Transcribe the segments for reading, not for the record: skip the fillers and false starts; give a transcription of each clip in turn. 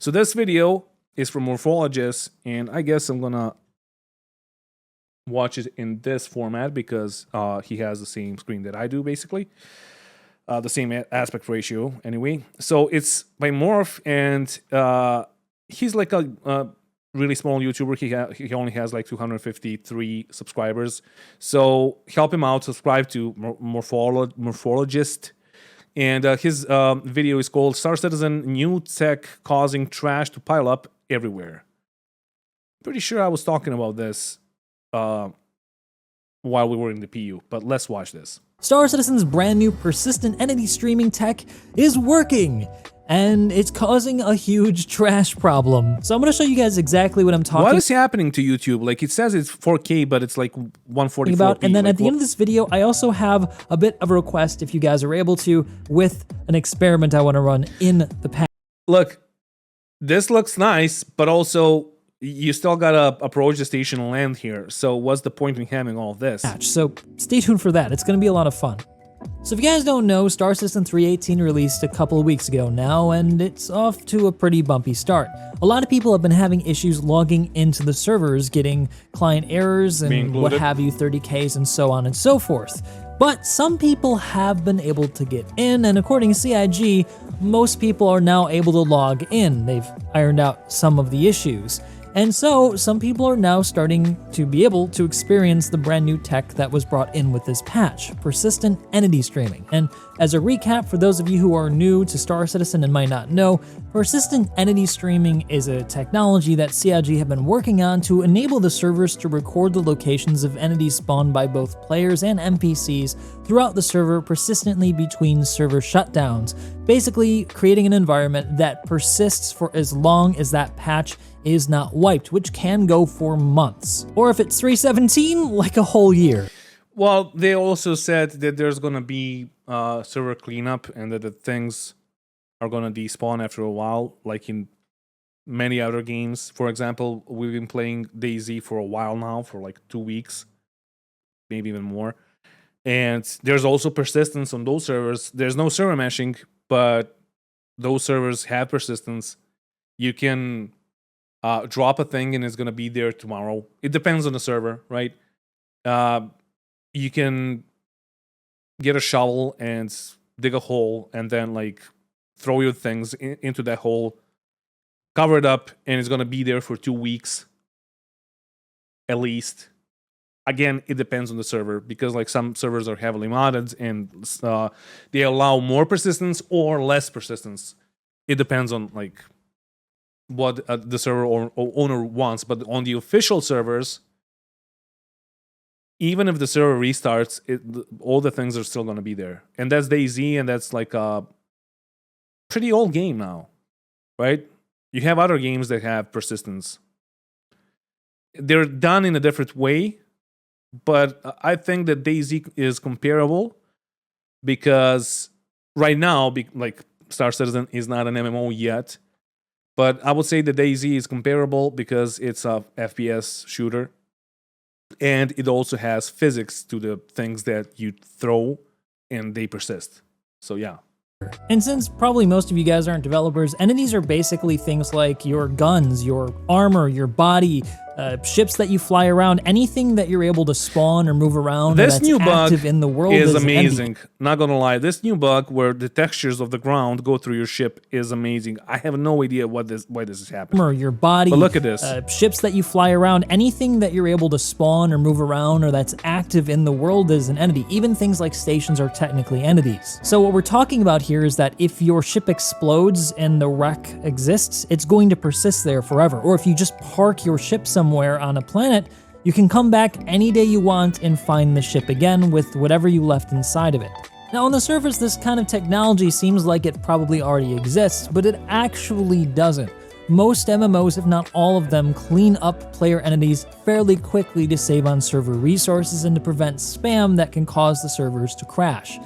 So this video is from Morphologist, and I guess I'm gonna watch it in this format because he has the same screen that I do, basically. The same aspect ratio, anyway. So it's by Morph, and he's like a really small YouTuber. He only has like 253 subscribers. So help him out. Subscribe to Morphologist. And his video is called Star Citizen New Tech Causing Trash to Pile Up Everywhere. Pretty sure I was talking about this while we were in the PU, but let's watch this. Star Citizen's brand new persistent entity streaming tech is working, and it's causing a huge trash problem. So I'm gonna show you guys exactly what I'm talking about. What is happening to YouTube? Like, it says it's 4K, but it's like 144p. And then like, at the end of this video, I also have a bit of a request, if you guys are able to, with an experiment I wanna run in the patch. Look, this looks nice, but also you still gotta approach the station and land here. So what's the point in having all this? So stay tuned for that. It's gonna be a lot of fun. So if you guys don't know, Star Citizen 3.18 released a couple of weeks ago now, and it's off to a pretty bumpy start. A lot of people have been having issues logging into the servers, getting client errors and what have you, 30Ks and so on and so forth. But some people have been able to get in, and according to CIG, most people are now able to log in. They've ironed out some of the issues. And so, some people are now starting to be able to experience the brand new tech that was brought in with this patch, persistent entity streaming. And as a recap, for those of you who are new to Star Citizen and might not know, persistent entity streaming is a technology that CIG have been working on to enable the servers to record the locations of entities spawned by both players and NPCs throughout the server persistently between server shutdowns, basically creating an environment that persists for as long as that patch is not wiped, which can go for months. Or if it's 3.17, like a whole year. Well, they also said that there's gonna be server cleanup and that the things are gonna despawn after a while, like in many other games. For example, we've been playing DayZ for a while now, for like 2 weeks, maybe even more. And there's also persistence on those servers. There's no server meshing, but those servers have persistence. You can drop a thing and it's going to be there tomorrow. It depends on the server, right? You can get a shovel and dig a hole and then like throw your things into that hole, cover it up, and it's going to be there for 2 weeks at least. Again, it depends on the server because like some servers are heavily modded and they allow more persistence or less persistence. It depends on like what the server owner wants. But on the official servers, even if the server restarts, all the things are still going to be there. And that's DayZ, and that's like a pretty old game now, right? You have other games that have persistence. They're done in a different way, but I think that DayZ is comparable because right now, like Star Citizen is not an MMO yet. But I would say that DayZ is comparable because it's a FPS shooter. And it also has physics to the things that you throw and they persist. So yeah. And since probably most of you guys aren't developers, entities are basically things like your guns, your armor, your body, ships that you fly around, anything that you're able to spawn or move around This new bug in the world is amazing. Not gonna lie, this new bug where the textures of the ground go through your ship is amazing. I have no idea why this is happening. Armor, your body, but look at this. Ships that you fly around, anything that you're able to spawn or move around or that's active in the world is an entity. Even things like stations are technically entities. So what we're talking about here is that if your ship explodes and the wreck exists, it's going to persist there forever. Or if you just park your ship somewhere on a planet, you can come back any day you want and find the ship again with whatever you left inside of it. Now on the surface, this kind of technology seems like it probably already exists, but it actually doesn't. Most MMOs, if not all of them, clean up player entities fairly quickly to save on server resources and to prevent spam that can cause the servers to crash.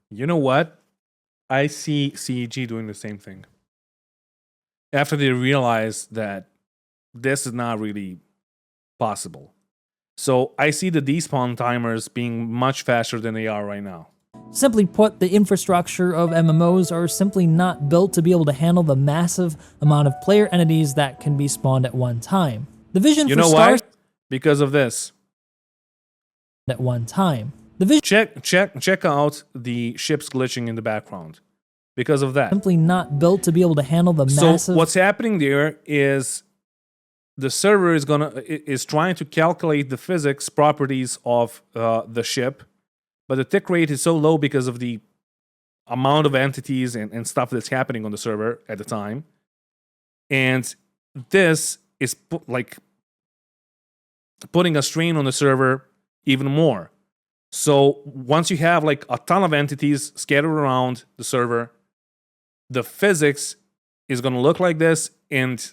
You know what? I see CEG doing the same thing. After they realize that this is not really possible. So I see the despawn timers being much faster than they are right now. Simply put, the infrastructure of MMOs are simply not built to be able to handle the massive amount of player entities that can be spawned at one time. The vision You for know why? Because of this. At one time. The vision Check out the ships glitching in the background. Because of that. simply not built to be able to handle the massive. So what's happening there is the server is trying to calculate the physics properties of the ship, but the tick rate is so low because of the amount of entities and stuff that's happening on the server at the time. And this is putting a strain on the server even more. So once you have like a ton of entities scattered around the server, the physics is going to look like this. And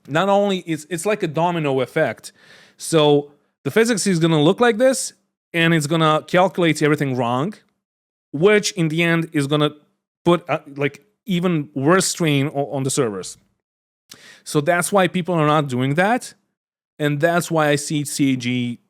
not only it's like a domino effect. So the physics is going to look like this, and it's going to calculate everything wrong, which in the end is going to put like even worse strain on the servers. So that's why people are not doing that. And that's why I see CAG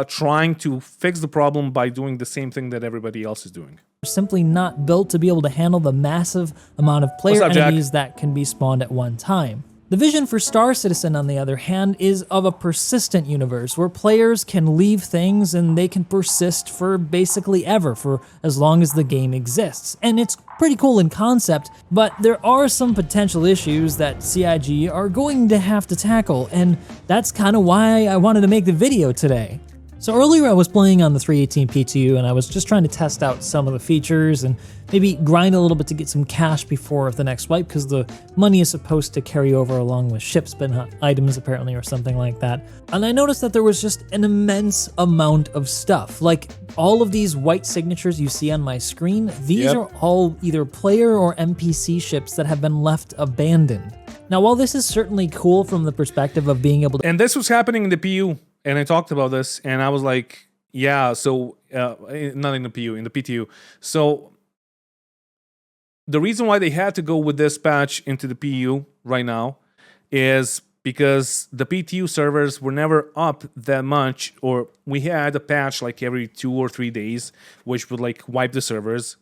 trying to fix the problem by doing the same thing that everybody else is doing. Simply not built to be able to handle the massive amount of player enemies that can be spawned at one time. The vision for Star Citizen, on the other hand, is of a persistent universe where players can leave things and they can persist for basically ever, for as long as the game exists. And it's pretty cool in concept, but there are some potential issues that CIG are going to have to tackle, and that's kind of why I wanted to make the video today. So earlier I was playing on the 318 PTU and I was just trying to test out some of the features and maybe grind a little bit to get some cash before the next wipe, because the money is supposed to carry over along with shipment items apparently, or something like that. And I noticed that there was just an immense amount of stuff. Like all of these white signatures you see on my screen, these are all either player or NPC ships that have been left abandoned. Now while this is certainly cool from the perspective of being able to— And this was happening in the PU. And I talked about this, and I was like, yeah, so, not in the PU, in the PTU. So, the reason why they had to go with this patch into the PU right now is because the PTU servers were never up that much, or we had a patch like every 2 or 3 days, which would like wipe the servers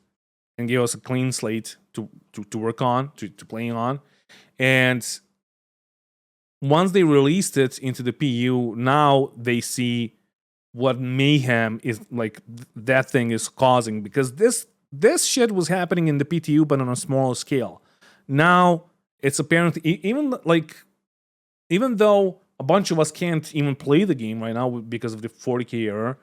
and give us a clean slate to work on, to play on. And once they released it into the PU, now they see what mayhem is like that thing is causing, because this shit was happening in the PTU but on a smaller scale. Now it's apparently even though a bunch of us can't even play the game right now because of the 40k error,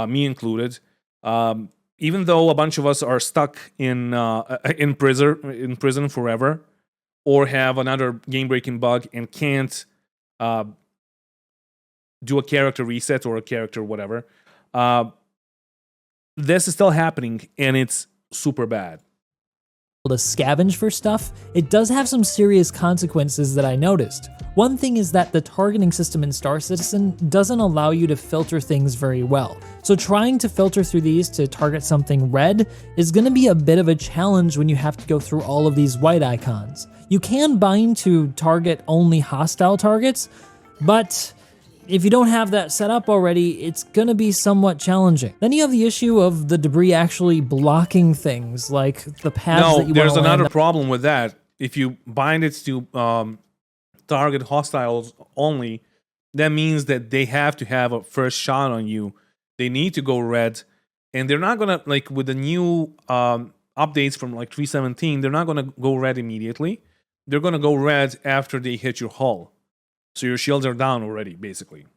me included. Even though a bunch of us are stuck in prison forever, or have another game-breaking bug and can't do a character reset or a character whatever. This is still happening, and it's super bad. To scavenge for stuff, it does have some serious consequences that I noticed. One thing is that the targeting system in Star Citizen doesn't allow you to filter things very well. So trying to filter through these to target something red is going to be a bit of a challenge when you have to go through all of these white icons. You can bind to target only hostile targets, but if you don't have that set up already, it's going to be somewhat challenging. Then you have the issue of the debris actually blocking things, like the paths that you there's want to land another on. problem with that. If you bind it to target hostiles only, that means that they have to have a first shot on you. They need to go red, and they're not gonna, like with the new updates from like 3.17, they're not gonna go red immediately. They're gonna go red after they hit your hull. So your shields are down already, basically.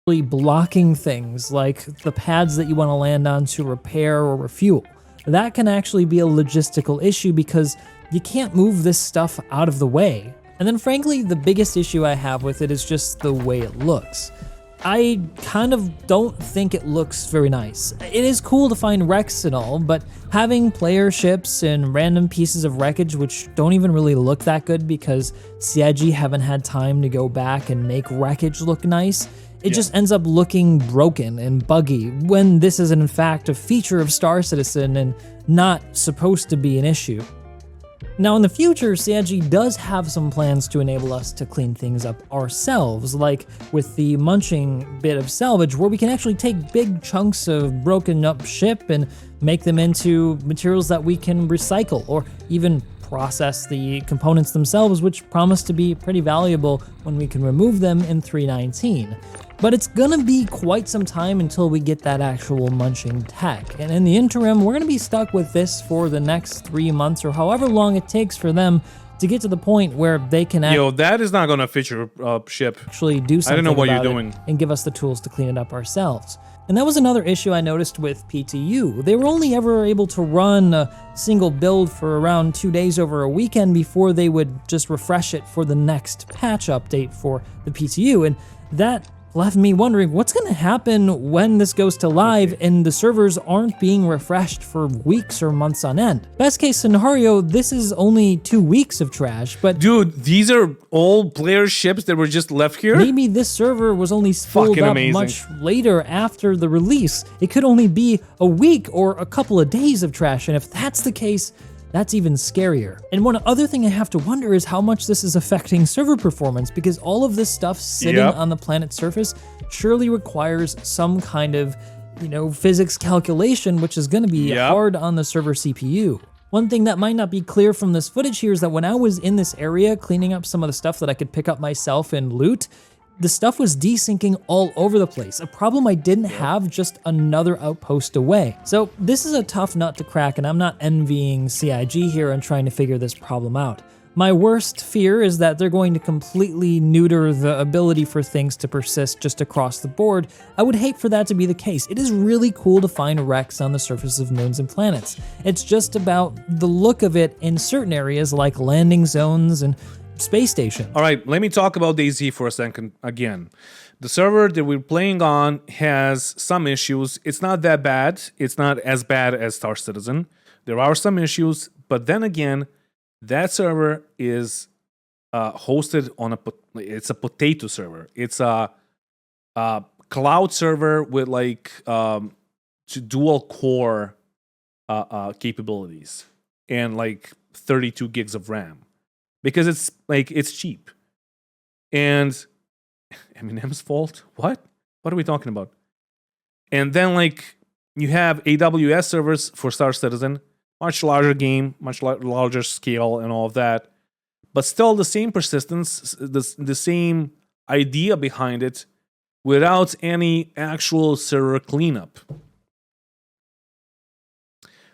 Blocking things like the pads that you want to land on to repair or refuel. That can actually be a logistical issue because you can't move this stuff out of the way. And then frankly, the biggest issue I have with it is just the way it looks. I kind of don't think it looks very nice. It is cool to find wrecks and all, but having player ships and random pieces of wreckage which don't even really look that good because CIG haven't had time to go back and make wreckage look nice, it just ends up looking broken and buggy when this is in fact a feature of Star Citizen and not supposed to be an issue. Now in the future, CIG does have some plans to enable us to clean things up ourselves, like with the munching bit of salvage, where we can actually take big chunks of broken up ship and make them into materials that we can recycle, or even process the components themselves, which promise to be pretty valuable when we can remove them in 3.19. But it's gonna be quite some time until we get that actual munching tech. And in the interim, we're gonna be stuck with this for the next 3 months or however long it takes for them to get to the point where they can that is not gonna fit your ship. actually do something I don't know what about you're it doing. and give us the tools to clean it up ourselves. And that was another issue I noticed with PTU. They were only ever able to run a single build for around 2 days over a weekend before they would just refresh it for the next patch update for the PTU. And that left me wondering what's going to happen when this goes to live and the servers aren't being refreshed for weeks or months on end. Best case scenario, this is only 2 weeks of trash, but Dude, these are all player ships that were just left here? maybe this server was only filled Fucking up amazing. much later after the release. It could only be a week or a couple of days of trash, and if that's the case, that's even scarier. And one other thing I have to wonder is how much this is affecting server performance, because all of this stuff sitting on the planet's surface surely requires some kind of, physics calculation, which is going to be hard on the server CPU. One thing that might not be clear from this footage here is that when I was in this area cleaning up some of the stuff that I could pick up myself and loot, the stuff was desyncing all over the place, a problem I didn't have just another outpost away. So this is a tough nut to crack, and I'm not envying CIG here and trying to figure this problem out. My worst fear is that they're going to completely neuter the ability for things to persist just across the board. I would hate for that to be the case. It is really cool to find wrecks on the surface of moons and planets. It's just about the look of it in certain areas like landing zones and space station. All right, let me talk about DayZ for a second again. The server that we're playing on has some issues. It's not that bad. It's not as bad as Star Citizen. There are some issues, but then again, that server is hosted on it's a potato server. It's a cloud server with like dual core capabilities and like 32 gigs of RAM. Because it's cheap. And Eminem's fault? What? What are we talking about? And then you have AWS servers for Star Citizen, much larger game, much larger scale and all of that. But still the same persistence, the same idea behind it without any actual server cleanup.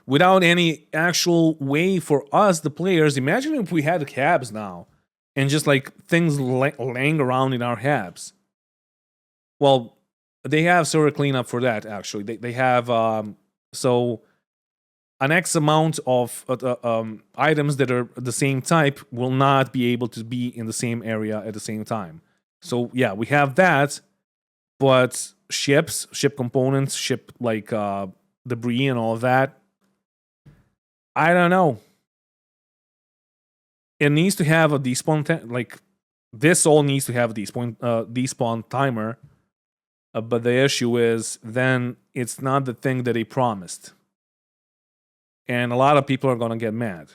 Without any actual way for us, the players, imagine if we had cabs now and just things laying around in our cabs. Well, they have server cleanup for that, actually. They have, so an X amount of items that are the same type will not be able to be in the same area at the same time. So yeah, we have that, but ship components, ship debris and all of that, I don't know. It needs to have a despawn this all needs to have a despawn timer. But the issue is then it's not the thing that they promised. And a lot of people are going to get mad.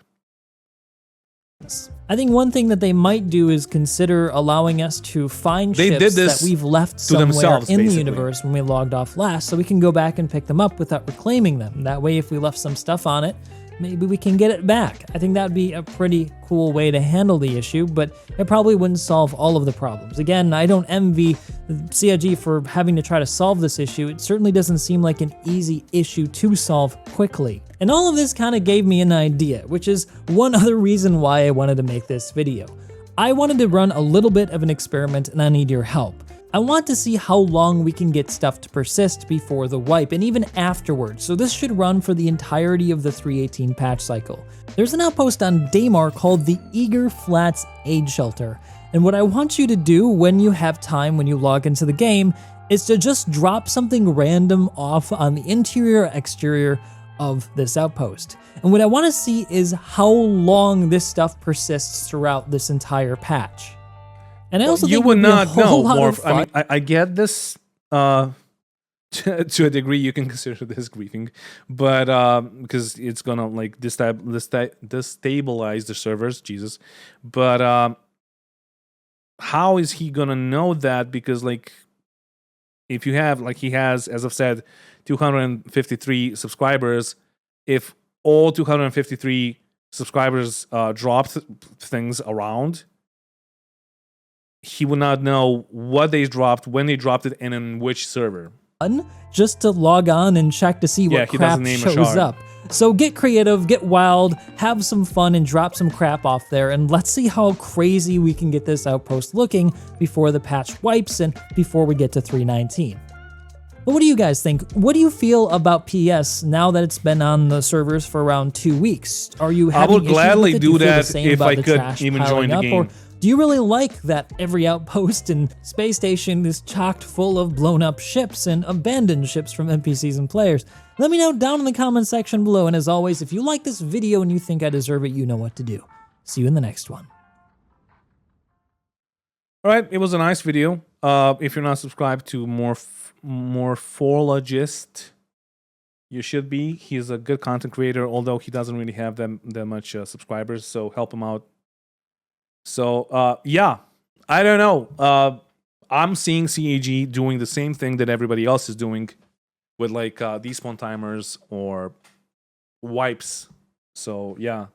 I think one thing that they might do is consider allowing us to find ships that we've left somewhere in the universe when we logged off last, so we can go back and pick them up without reclaiming them. That way, if we left some stuff on it, maybe we can get it back. I think that would be a pretty cool way to handle the issue, but it probably wouldn't solve all of the problems. Again, I don't envy CIG for having to try to solve this issue. It certainly doesn't seem like an easy issue to solve quickly. And all of this kind of gave me an idea, which is one other reason why I wanted to make this video. I wanted to run a little bit of an experiment, and I need your help. I want to see how long we can get stuff to persist before the wipe and even afterwards, so this should run for the entirety of the 3.18 patch cycle. There's an outpost on Daymar called the Eager Flats Aid Shelter, and what I want you to do when you have time when you log into the game is to just drop something random off on the interior or exterior of this outpost. And what I want to see is how long this stuff persists throughout this entire patch. And I also think you would not know, Morph. I mean, I get this to a degree you can consider this griefing, but because it's gonna like destabilize the servers, Jesus. But how is he gonna know that? Because like, if you have, like, he has, as I've said, 253 subscribers. If all 253 subscribers dropped things around, he would not know what they dropped, when they dropped it, and in which server. Just to log on and check to see what he crap doesn't name a shows shard. up. So get creative, get wild, have some fun, and drop some crap off there, and let's see how crazy we can get this outpost looking before the patch wipes and before we get to 3.19. But what do you guys think? What do you feel about PS now that it's been on the servers for around 2 weeks? Are you having would gladly issues with it? do you feel that the same if about I the could trash even piling join the up, game. Or do you really like that every outpost and space station is chocked full of blown up ships and abandoned ships from NPCs and players? Let me know down in the comment section below, and as always, if you like this video and you think I deserve it, you know what to do. See you in the next one. Alright, it was a nice video. If you're not subscribed to Morphologist, you should be. He's a good content creator, although he doesn't really have that much subscribers, so help him out. So, yeah, I don't know. I'm seeing CAG doing the same thing that everybody else is doing with like despawn timers or wipes. So, yeah.